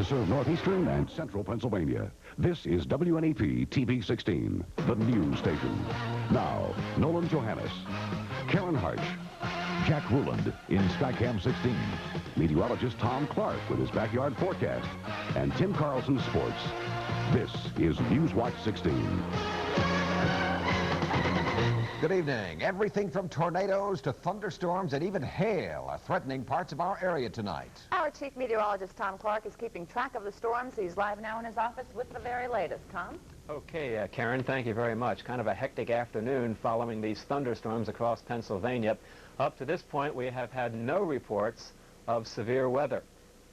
to serve northeastern and central Pennsylvania. This is WNEP TV 16, the news station. Now, Nolan Johannes, Karen Harch, Jack Ruland in Skycam 16, meteorologist Tom Clark with his backyard forecast, and Tim Carlson Sports. This is Newswatch 16. Good evening. Everything from tornadoes to thunderstorms and even hail are threatening parts of our area tonight. Our chief meteorologist, Tom Clark, is keeping track of the storms. He's live now in his office with the very latest. Tom? Okay, Karen, thank you very much. Kind of a hectic afternoon following these thunderstorms across Pennsylvania. Up to this point, we have had no reports of severe weather.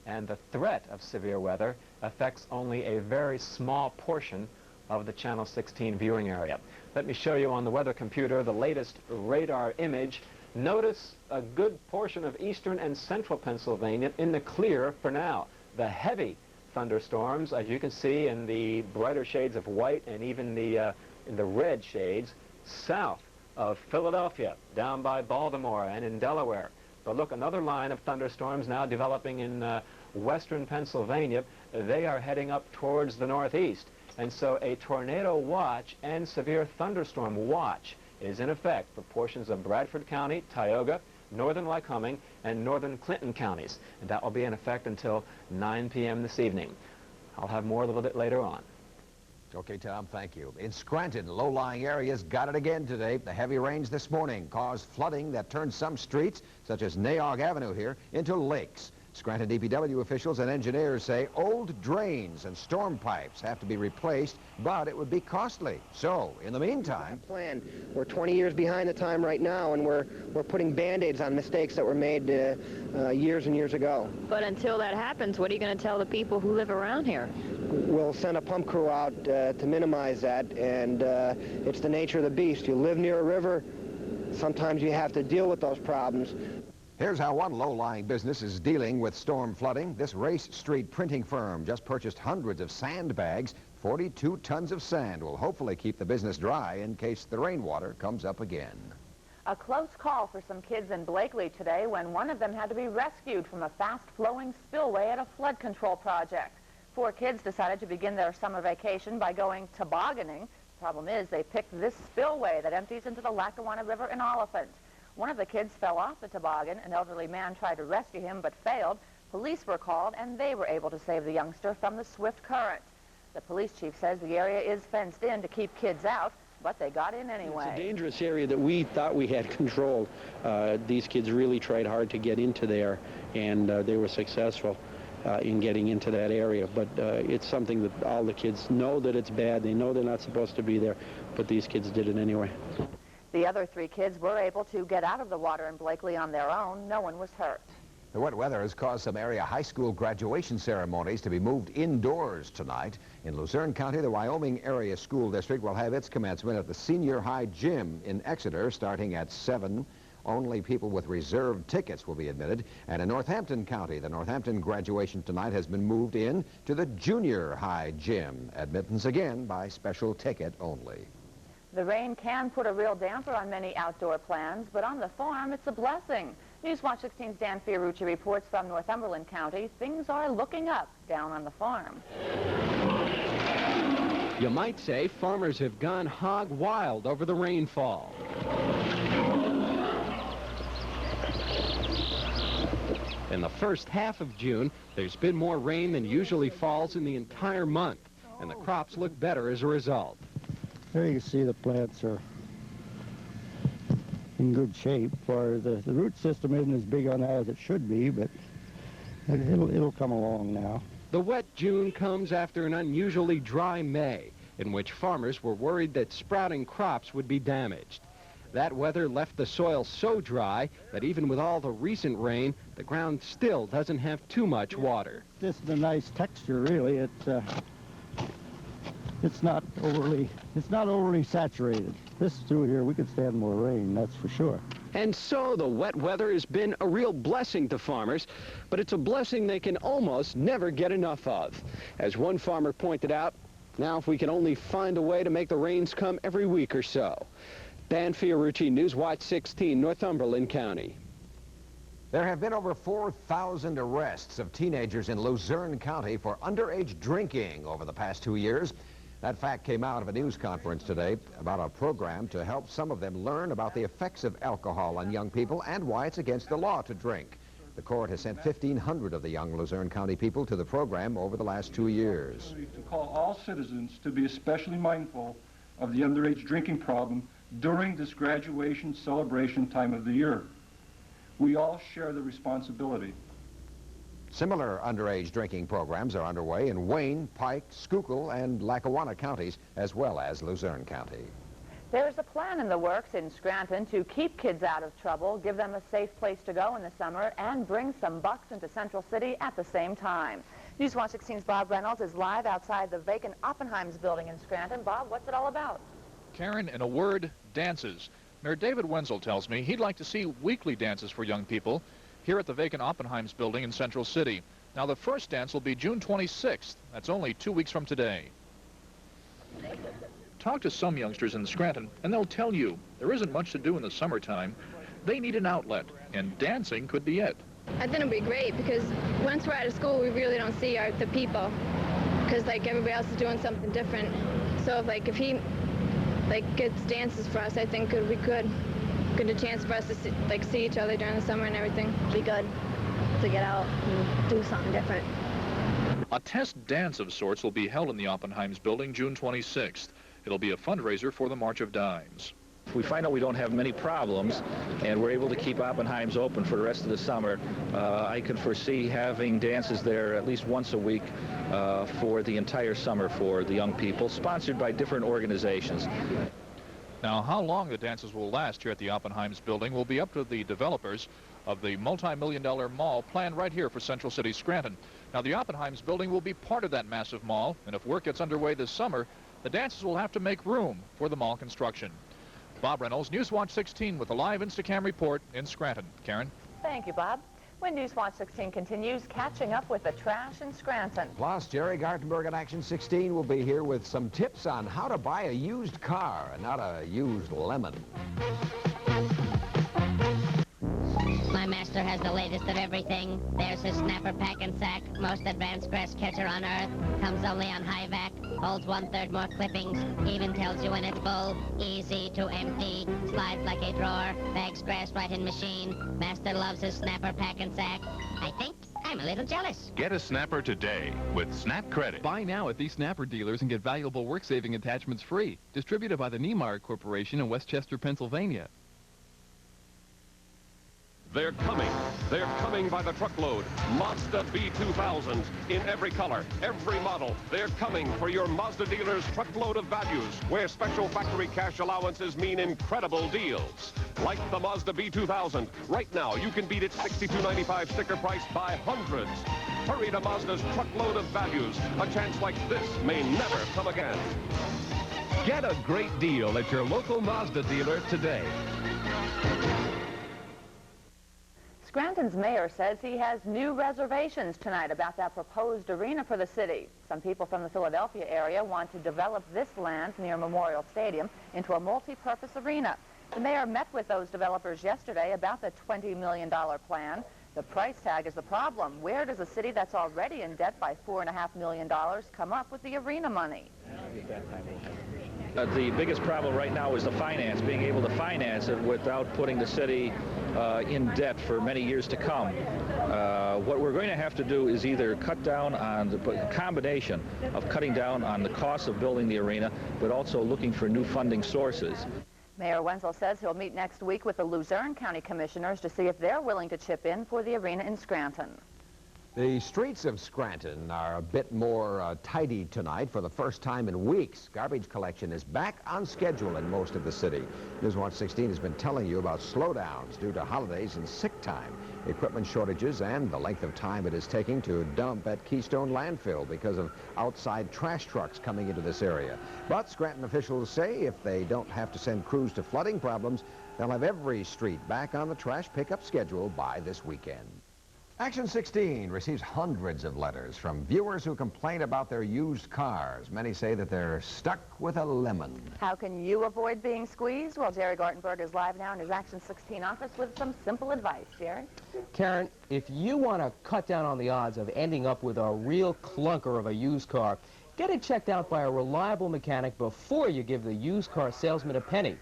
And the threat of severe weather affects only a very small portion of the Channel 16 viewing area. Let me show you on the weather computer the latest radar image. Notice a good portion of eastern and central Pennsylvania in the clear for now. The heavy thunderstorms, as you can see in the brighter shades of white and even in the red shades, south of Philadelphia, down by Baltimore and in Delaware. But look, another line of thunderstorms now developing in western Pennsylvania. They are heading up towards the northeast. And so a tornado watch and severe thunderstorm watch is in effect for portions of Bradford County, Tioga, northern Lycoming, and northern Clinton counties. And that will be in effect until 9 p.m. this evening. I'll have more a little bit later on. Okay, Tom, thank you. In Scranton, low-lying areas got it again today. The heavy rains this morning caused flooding that turned some streets, such as Nayog Avenue here, into lakes. Scranton DPW officials and engineers say old drains and storm pipes have to be replaced, but it would be costly. So, in the meantime... We're 20 years behind the time right now, and we're putting Band-Aids on mistakes that were made years and years ago. But until that happens, what are you going to tell the people who live around here? We'll send a pump crew out to minimize that, and it's the nature of the beast. You live near a river, sometimes you have to deal with those problems. Here's how one low-lying business is dealing with storm flooding. This Race Street printing firm just purchased hundreds of sandbags. 42 tons of sand will hopefully keep the business dry in case the rainwater comes up again. A close call for some kids in Blakely today when one of them had to be rescued from a fast-flowing spillway at a flood control project. 4 kids decided to begin their summer vacation by going tobogganing. The problem is they picked this spillway that empties into the Lackawanna River in Oliphant. One of the kids fell off the toboggan. An elderly man tried to rescue him but failed. Police were called and they were able to save the youngster from the swift current. The police chief says the area is fenced in to keep kids out, but they got in anyway. It's a dangerous area that we thought we had controlled. These kids really tried hard to get into there, and they were successful in getting into that area. But it's something that all the kids know that it's bad. They know they're not supposed to be there, but these kids did it anyway. The other 3 kids were able to get out of the water in Blakely on their own. No one was hurt. The wet weather has caused some area high school graduation ceremonies to be moved indoors tonight. In Luzerne County, the Wyoming Area School District will have its commencement at the Senior High Gym in Exeter starting at 7. Only people with reserved tickets will be admitted. And in Northampton County, the Northampton graduation tonight has been moved in to the Junior High Gym. Admittance again by special ticket only. The rain can put a real damper on many outdoor plans, but on the farm, it's a blessing. Newswatch 16's Dan Fiorucci reports from Northumberland County. Things are looking up down on the farm. You might say farmers have gone hog wild over the rainfall. In the first half of June, there's been more rain than usually falls in the entire month, and the crops look better as a result. There you can see the plants are in good shape. For the root system isn't as big on that as it should be, but it'll come along now. The wet June comes after an unusually dry May, in which farmers were worried that sprouting crops would be damaged. That weather left the soil so dry that even with all the recent rain, the ground still doesn't have too much water. This is a nice texture, really. It's not overly saturated. This through here, we could stand more rain, that's for sure. And so the wet weather has been a real blessing to farmers, but it's a blessing they can almost never get enough of. As one farmer pointed out, now if we can only find a way to make the rains come every week or so. Dan Fiorucci, Newswatch 16, Northumberland County. There have been over 4,000 arrests of teenagers in Luzerne County for underage drinking over the past 2 years. That fact came out of a news conference today about a program to help some of them learn about the effects of alcohol on young people and why it's against the law to drink. The court has sent 1,500 of the young Luzerne County people to the program over the last 2 years. To call all citizens to be especially mindful of the underage drinking problem during this graduation celebration time of the year. We all share the responsibility. Similar underage drinking programs are underway in Wayne, Pike, Schuylkill, and Lackawanna counties, as well as Luzerne County. There's a plan in the works in Scranton to keep kids out of trouble, give them a safe place to go in the summer, and bring some bucks into Central City at the same time. Newswatch 16's Bob Reynolds is live outside the vacant Oppenheims building in Scranton. Bob, what's it all about? Karen, in a word, dances. Mayor David Wenzel tells me he'd like to see weekly dances for young people here at the vacant Oppenheims building in Central City. Now, the first dance will be June 26th. That's only 2 weeks from today. Talk to some youngsters in Scranton, and they'll tell you there isn't much to do in the summertime. They need an outlet, and dancing could be it. I think it'd be great because once we're out of school, we really don't see the people because, like, everybody else is doing something different. So, if he, gets dances for us, I think it would be good. Good a chance for us to see each other during the summer and everything. It'd be good to get out and do something different. A test dance of sorts will be held in the Oppenheims building June 26th. It'll be a fundraiser for the March of Dimes. If we find out we don't have many problems and we're able to keep Oppenheims open for the rest of the summer, I could foresee having dances there at least once a week for the entire summer for the young people, sponsored by different organizations. Now, how long the dances will last here at the Oppenheims building will be up to the developers of the multi-million-dollar mall planned right here for Central City, Scranton. Now, the Oppenheims building will be part of that massive mall, and if work gets underway this summer, the dances will have to make room for the mall construction. Bob Reynolds, Newswatch 16 with a live Instacam report in Scranton. Karen? Thank you, Bob. When Newswatch 16 continues, catching up with the trash in Scranton. Plus, Jerry Gartenberg at Action 16 will be here with some tips on how to buy a used car and not a used lemon. My master has the latest of everything. There's his snapper pack and sack, most advanced grass catcher on earth, comes only on high vac, holds 1/3 more clippings, even tells you when it's full, easy to empty, slides like a drawer, bags grass right in machine. Master loves his snapper pack and sack. I think I'm a little jealous. Get a snapper today with Snap Credit. Buy now at these snapper dealers and get valuable work-saving attachments free. Distributed by the Niemeyer Corporation in Westchester, Pennsylvania. They're coming by the truckload. Mazda B2000s in every color, every model. They're coming for your Mazda dealer's truckload of values, where special factory cash allowances mean incredible deals. Like the Mazda B2000. Right now, you can beat its $62.95 sticker price by hundreds. Hurry to Mazda's truckload of values. A chance like this may never come again. Get a great deal at your local Mazda dealer today. Scranton's mayor says he has new reservations tonight about that proposed arena for the city. Some people from the Philadelphia area want to develop this land near Memorial Stadium into a multi-purpose arena. The mayor met with those developers yesterday about the $20 million plan. The price tag is the problem. Where does a city that's already in debt by $4.5 million come up with the arena money? The biggest problem right now is the finance, being able to finance it without putting the city in debt for many years to come. What we're going to have to do is either cut down on the combination of cutting down on the cost of building the arena, but also looking for new funding sources. Mayor Wenzel says he'll meet next week with the Luzerne County Commissioners to see if they're willing to chip in for the arena in Scranton. The streets of Scranton are a bit more tidy tonight for the first time in weeks. Garbage collection is back on schedule in most of the city. Newswatch 16 has been telling you about slowdowns due to holidays and sick time, equipment shortages, and the length of time it is taking to dump at Keystone Landfill because of outside trash trucks coming into this area. But Scranton officials say if they don't have to send crews to flooding problems, they'll have every street back on the trash pickup schedule by this weekend. Action 16 receives hundreds of letters from viewers who complain about their used cars. Many say that they're stuck with a lemon. How can you avoid being squeezed? Well, Jerry Gartenberg is live now in his Action 16 office with some simple advice. Jerry? Karen, if you want to cut down on the odds of ending up with a real clunker of a used car, get it checked out by a reliable mechanic before you give the used car salesman a penny.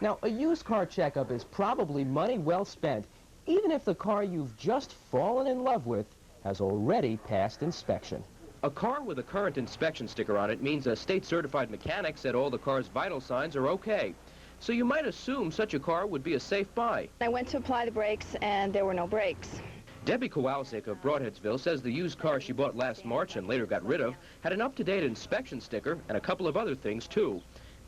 Now, a used car checkup is probably money well spent, even if the car you've just fallen in love with has already passed inspection. A car with a current inspection sticker on it means a state-certified mechanic said all the car's vital signs are okay. So you might assume such a car would be a safe buy. I went to apply the brakes, and there were no brakes. Debbie Kowalczyk of Broadheadsville says the used car she bought last March and later got rid of had an up-to-date inspection sticker and a couple of other things, too.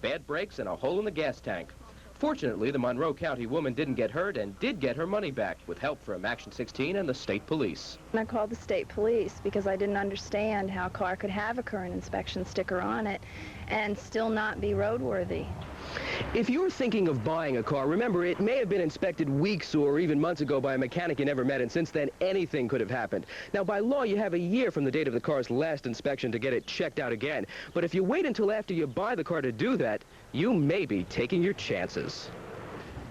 Bad brakes and a hole in the gas tank. Fortunately, the Monroe County woman didn't get hurt and did get her money back with help from Action 16 and the state police. I called the state police because I didn't understand how a car could have a current inspection sticker on it and still not be roadworthy. If you're thinking of buying a car, remember it may have been inspected weeks or even months ago by a mechanic you never met, and since then anything could have happened. Now, by law, you have a year from the date of the car's last inspection to get it checked out again. But if you wait until after you buy the car to do that, you may be taking your chances.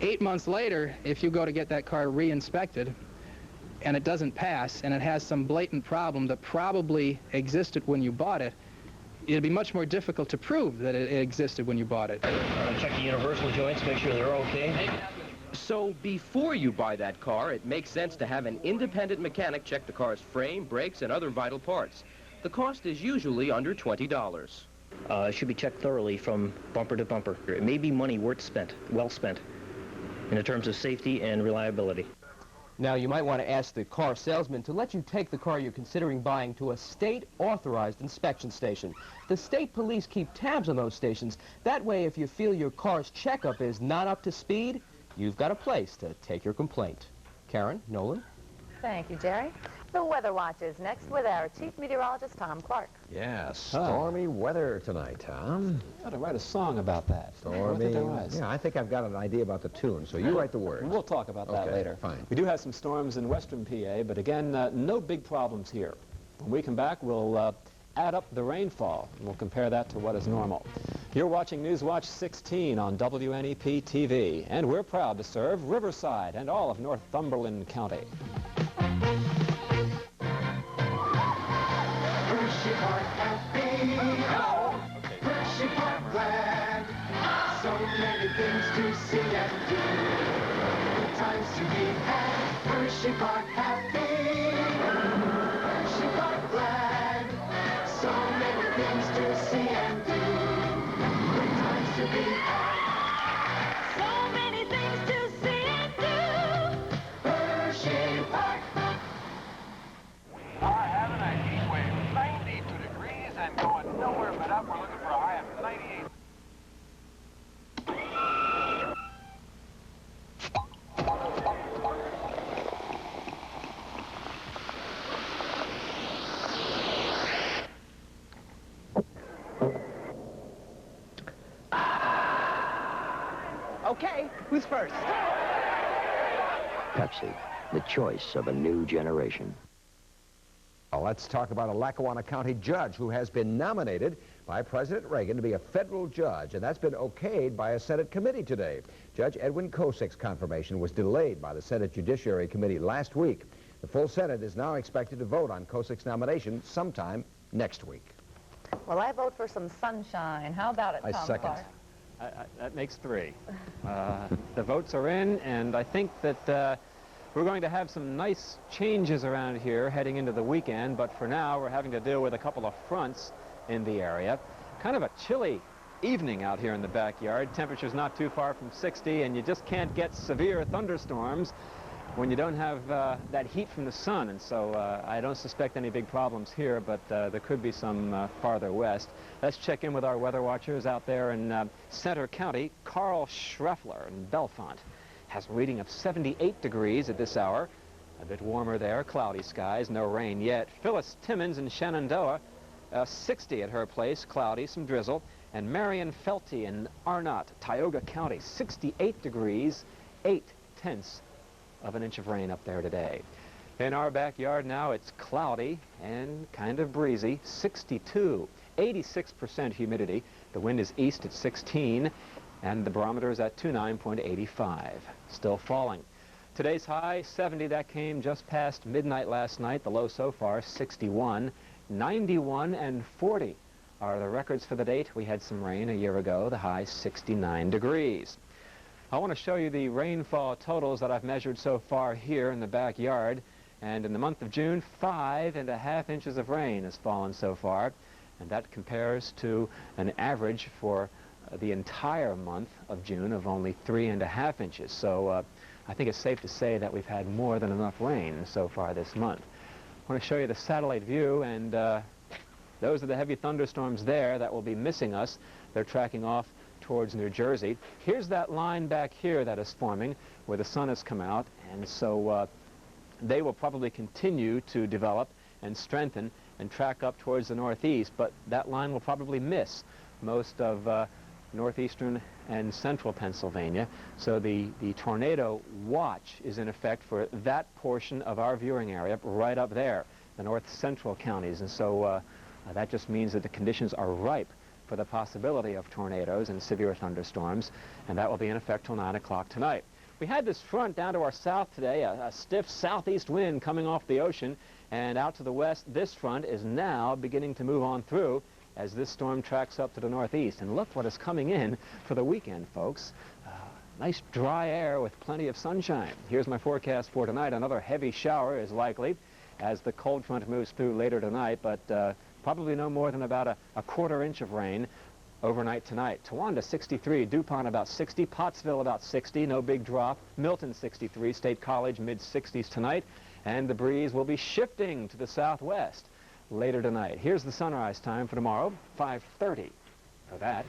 8 months later, if you go to get that car re-inspected and it doesn't pass and it has some blatant problem that probably existed when you bought it, it'd be much more difficult to prove that it existed when you bought it. Check the universal joints, make sure they're okay. So before you buy that car, it makes sense to have an independent mechanic check the car's frame, brakes, and other vital parts. The cost is usually under $20. It should be checked thoroughly from bumper to bumper. It may be money well spent, in terms of safety and reliability. Now, you might want to ask the car salesman to let you take the car you're considering buying to a state-authorized inspection station. The state police keep tabs on those stations. That way, if you feel your car's checkup is not up to speed, you've got a place to take your complaint. Karen, Nolan? Thank you, Jerry. The Weather Watch is next with our Chief Meteorologist, Tom Clark. Yeah, stormy weather tonight, Tom. I ought to write a song about that. Stormy. Yeah, I think I've got an idea about the tune, so you write the words. We'll talk about that later. Fine. We do have some storms in western PA, but again, no big problems here. When we come back, we'll add up the rainfall, and we'll compare that to what is normal. You're watching Newswatch 16 on WNEP TV, and we're proud to serve Riverside and all of Northumberland County. Hershey Park glad, so many things to see and do, good times to be had. Hershey Park happy, Hershey Park glad, so many things to see and do, good times to be had. So many things to see and do, Hershey Park. We are having a heat wave, 92 degrees and going nowhere but up. We're looking for a high of 98. Okay, who's first? Pepsi, the choice of a new generation. Well, let's talk about a Lackawanna County judge who has been nominated by President Reagan to be a federal judge, and that's been okayed by a Senate committee today. Judge Edwin Kosick's confirmation was delayed by the Senate Judiciary Committee last week. The full Senate is now expected to vote on Kosick's nomination sometime next week. Well, I vote for some sunshine. How about it, Tom second. Clark? That makes 3. The votes are in, and I think that we're going to have some nice changes around here heading into the weekend, but for now we're having to deal with a couple of fronts in the area. Kind of a chilly evening out here in the backyard. Temperature's not too far from 60, and you just can't get severe thunderstorms when you don't have that heat from the sun, and so I don't suspect any big problems here, but there could be some farther west. Let's check in with our weather watchers out there in Center County. Carl Schreffler in Bellefonte has a reading of 78 degrees at this hour. A bit warmer there, cloudy skies, no rain yet. Phyllis Timmons in Shenandoah, 60 at her place, cloudy, some drizzle. And Marion Felty in Arnott, Tioga County, 68 degrees, 0.8 of an inch of rain up there today. In our backyard now, it's cloudy and kind of breezy, 62, 86% humidity. The wind is east at 16, and the barometer is at 29.85, still falling. Today's high, 70, that came just past midnight last night. The low so far, 61, 91, and 40 are the records for the date. We had some rain a year ago, the high 69 degrees. I want to show you the rainfall totals that I've measured so far here in the backyard. And in the month of June, 5.5 inches of rain has fallen so far. And that compares to an average for the entire month of June of only 3.5 inches. So I think it's safe to say that we've had more than enough rain so far this month. I want to show you the satellite view, and those are the heavy thunderstorms there that will be missing us. They're tracking off towards New Jersey. Here's that line back here that is forming where the sun has come out, and so they will probably continue to develop and strengthen and track up towards the northeast, but that line will probably miss most of northeastern and central Pennsylvania. So the tornado watch is in effect for that portion of our viewing area right up there, the north central counties. And so that just means that the conditions are ripe for the possibility of tornadoes and severe thunderstorms, and that will be in effect till 9 o'clock tonight. We had this front down to our south today, a stiff southeast wind coming off the ocean, and out to the west, this front is now beginning to move on through as this storm tracks up to the northeast. And look what is coming in for the weekend, folks. Nice dry air with plenty of sunshine. Here's my forecast for tonight. Another heavy shower is likely as the cold front moves through later tonight, but probably no more than about a quarter inch of rain overnight tonight. Towanda 63, DuPont about 60, Pottsville about 60, no big drop. Milton 63, State College mid-60s tonight, and the breeze will be shifting to the southwest later tonight. Here's the sunrise time for tomorrow, 5:30 for that.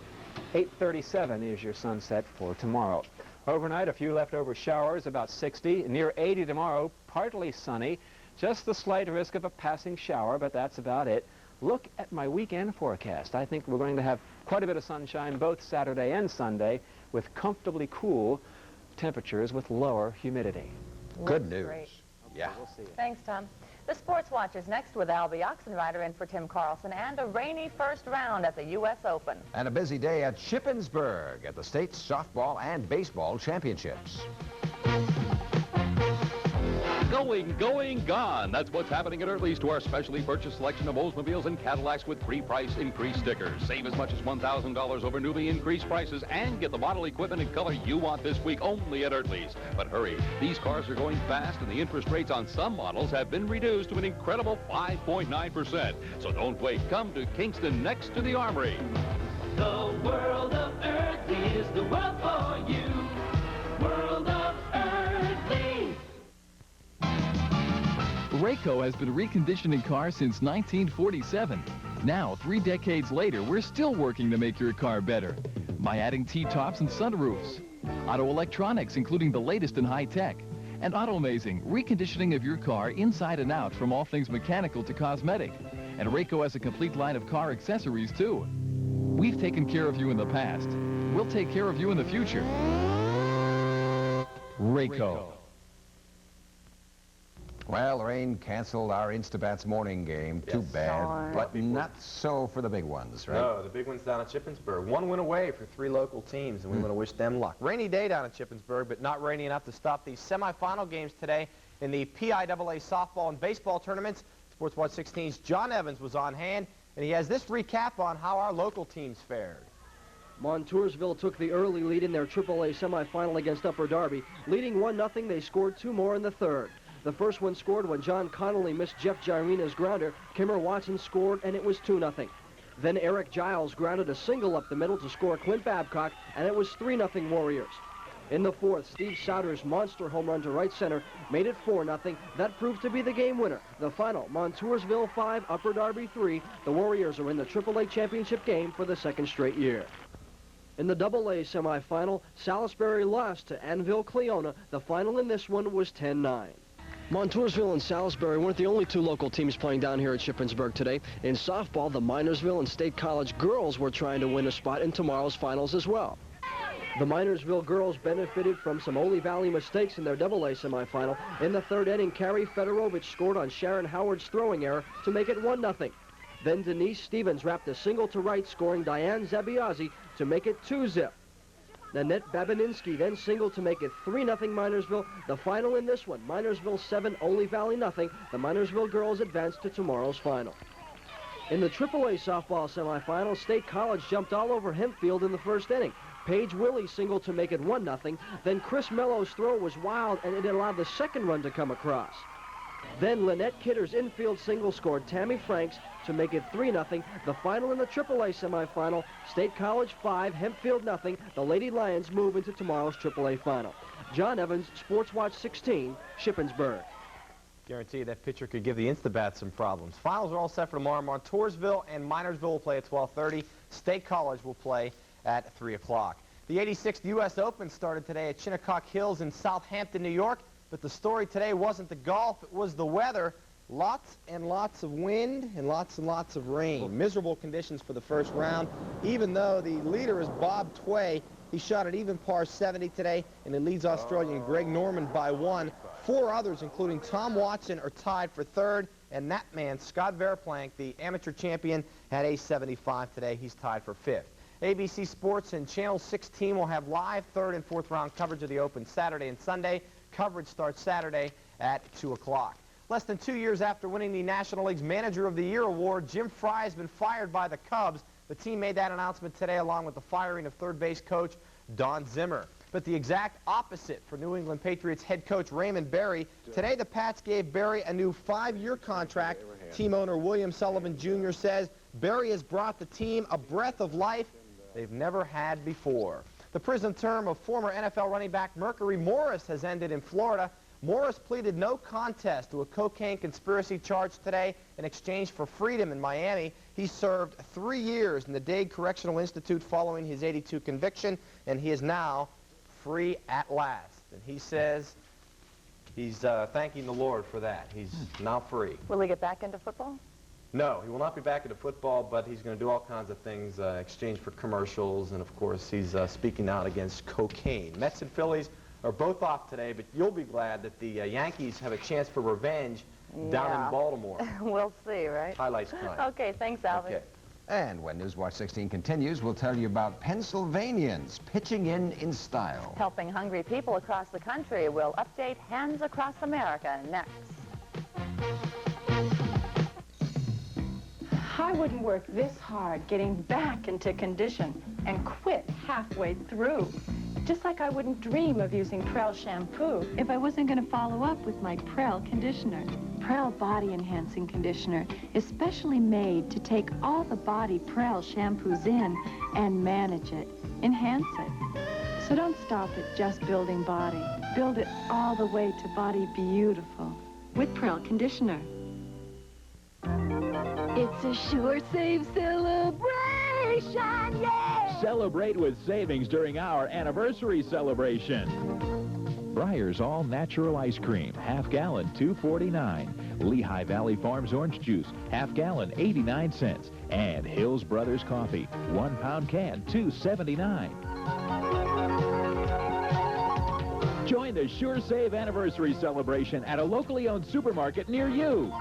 8:37 is your sunset for tomorrow. Overnight, a few leftover showers, about 60, near 80 tomorrow, partly sunny, just the slight risk of a passing shower, but that's about it. Look at my weekend forecast. I think we're going to have quite a bit of sunshine both Saturday and Sunday with comfortably cool temperatures with lower humidity. Good news. Great. Yeah. We'll see you. Thanks, Tom. The Sports Watch is next with Albie Oxenrider in for Tim Carlson, and a rainy first round at the U.S. Open. And a busy day at Shippensburg at the state softball and baseball championships. Going, gone. That's what's happening at Early's to our specially purchased selection of Oldsmobiles and Cadillacs with pre-price increase stickers. Save as much as $1,000 over newly increased prices and get the model, equipment, and color you want this week only at Early's. But hurry, these cars are going fast, and the interest rates on some models have been reduced to an incredible 5.9%. So don't wait. Come to Kingston next to the Armory. The world of Earthly is the world for you. World of Earthly. Rayco has been reconditioning cars since 1947. Now, 3 decades later, we're still working to make your car better by adding T-tops and sunroofs, auto electronics, including the latest in high-tech, and Auto-Mazing, reconditioning of your car inside and out from all things mechanical to cosmetic. And Rayco has a complete line of car accessories, too. We've taken care of you in the past. We'll take care of you in the future. Rayco. Well, rain canceled our Instabats morning game. Too bad. Darn. But not so for the big ones, right? No, the big one's down at Shippensburg. 1 win away for 3 local teams, and we want to wish them luck. Rainy day down at Shippensburg, but not rainy enough to stop the semifinal games today in the PIAA softball and baseball tournaments. Sports Watch 16's John Evans was on hand, and he has this recap on how our local teams fared. Montoursville took the early lead in their AAA semifinal against Upper Darby. Leading 1-0, they scored 2 more in the third. The first one scored when John Connolly missed Jeff Gyrina's grounder. Kimmer Watson scored, and it was 2-0. Then Eric Giles grounded a single up the middle to score Clint Babcock, and it was 3-0 Warriors. In the fourth, Steve Sauter's monster home run to right center made it 4-0. That proved to be the game winner. The final, Montoursville 5, Upper Darby 3. The Warriors are in the AAA championship game for the 2nd straight year. In the AA semifinal, Salisbury lost to Annville-Cleona. The final in this one was 10-9. Montoursville and Salisbury weren't the only 2 local teams playing down here at Shippensburg today. In softball, the Minersville and State College girls were trying to win a spot in tomorrow's finals as well. The Minersville girls benefited from some Ole Valley mistakes in their AA semifinal. In the third inning, Carrie Fedorovich scored on Sharon Howard's throwing error to make it 1-0. Then Denise Stevens wrapped a single to right, scoring Diane Zabiazzi to make it 2-zip. Nanette Babininsky then singled to make it 3-0 Minersville. The final in this one, Minersville 7, Ole Valley 0. The Minersville girls advanced to tomorrow's final. In the AAA softball semifinal, State College jumped all over Hempfield in the first inning. Paige Willie singled to make it 1-0. Then Chris Mello's throw was wild, and it allowed the second run to come across. Then Lynette Kidder's infield single scored Tammy Franks to make it 3-0. The final in the AAA semifinal, State College 5, Hempfield 0. The Lady Lions move into tomorrow's AAA final. John Evans, Sports Watch 16, Shippensburg. Guarantee that pitcher could give the Instabat some problems. Finals are all set for tomorrow. Montoursville and Minersville will play at 12:30. State College will play at 3 o'clock. The 86th U.S. Open started today at Shinnecock Hills in Southampton, New York. But the story today wasn't the golf, it was the weather. Lots and lots of wind and lots of rain. Miserable conditions for the first round, even though the leader is Bob Tway. He shot at even par 70 today, and it leads Australian Greg Norman by 1. 4 others, including Tom Watson, are tied for third, and that man, Scott Verplank, the amateur champion, had a 75 today. He's tied for fifth. ABC Sports and Channel 16 will have live third and fourth round coverage of the Open Saturday and Sunday. Coverage starts Saturday at 2 o'clock. Less than 2 years after winning the National League's Manager of the Year award, Jim Fry has been fired by the Cubs. The team made that announcement today along with the firing of third base coach Don Zimmer. But the exact opposite for New England Patriots head coach Raymond Berry. Today the Pats gave Berry a new 5-year contract. Team owner William Sullivan Jr. says Berry has brought the team a breath of life they've never had before. The prison term of former NFL running back Mercury Morris has ended in Florida. Morris pleaded no contest to a cocaine conspiracy charge today in exchange for freedom in Miami. He served 3 years in the Dade Correctional Institute following his '82 conviction, and he is now free at last. And he says he's thanking the Lord for that. He's now free. Will he get back into football? No, he will not be back into football, but he's going to do all kinds of things, exchange for commercials, and of course he's speaking out against cocaine. Mets and Phillies are both off today, but you'll be glad that the Yankees have a chance for revenge down in Baltimore. We'll see, right? Highlights tonight. Okay, thanks, Alvin. Okay. And when Newswatch 16 continues, we'll tell you about Pennsylvanians pitching in style. Helping hungry people across the country. We'll update Hands Across America next. I wouldn't work this hard getting back into condition and quit halfway through. Just like I wouldn't dream of using Prel shampoo if I wasn't going to follow up with my Prel conditioner. Prel Body Enhancing Conditioner is specially made to take all the body Prel shampoos in and manage it, enhance it. So don't stop at just building body. Build it all the way to body beautiful with Prel Conditioner. It's a sure save celebration, yeah! Celebrate with savings during our anniversary celebration. Breyer's All Natural Ice Cream, half gallon, $2.49. Lehigh Valley Farms Orange Juice, half gallon, 89 cents. And Hills Brothers Coffee, 1 pound can, $2.79. Join the Sure Save anniversary celebration at a locally owned supermarket near you.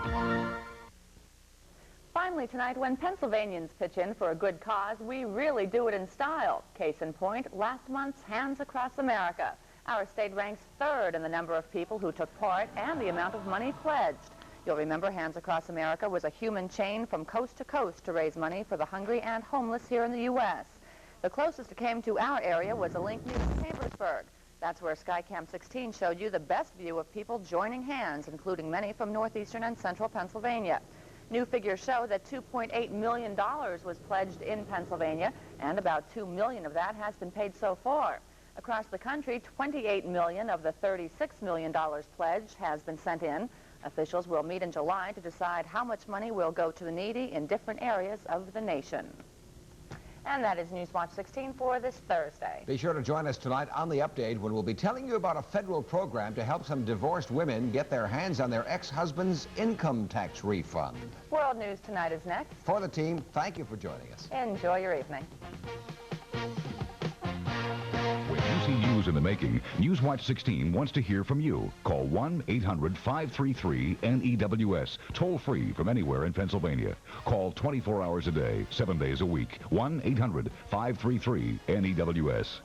Finally tonight, when Pennsylvanians pitch in for a good cause, we really do it in style. Case in point, last month's Hands Across America. Our state ranks third in the number of people who took part and the amount of money pledged. You'll remember Hands Across America was a human chain from coast to coast to raise money for the hungry and homeless here in the U.S. The closest it came to our area was a link near Chambersburg. That's where SkyCam 16 showed you the best view of people joining hands, including many from northeastern and central Pennsylvania. New figures show that $2.8 million was pledged in Pennsylvania, and about $2 million of that has been paid so far. Across the country, $28 million of the $36 million pledged has been sent in. Officials will meet in July to decide how much money will go to the needy in different areas of the nation. And that is Newswatch 16 for this Thursday. Be sure to join us tonight on The Update when we'll be telling you about a federal program to help some divorced women get their hands on their ex-husband's income tax refund. World News Tonight is next. For the team, thank you for joining us. Enjoy your evening. see years in the making, Newswatch 16 wants to hear from you. Call 1-800-533-NEWS, toll free from anywhere in Pennsylvania. Call 24 hours a day, 7 days a week. 1-800-533-NEWS.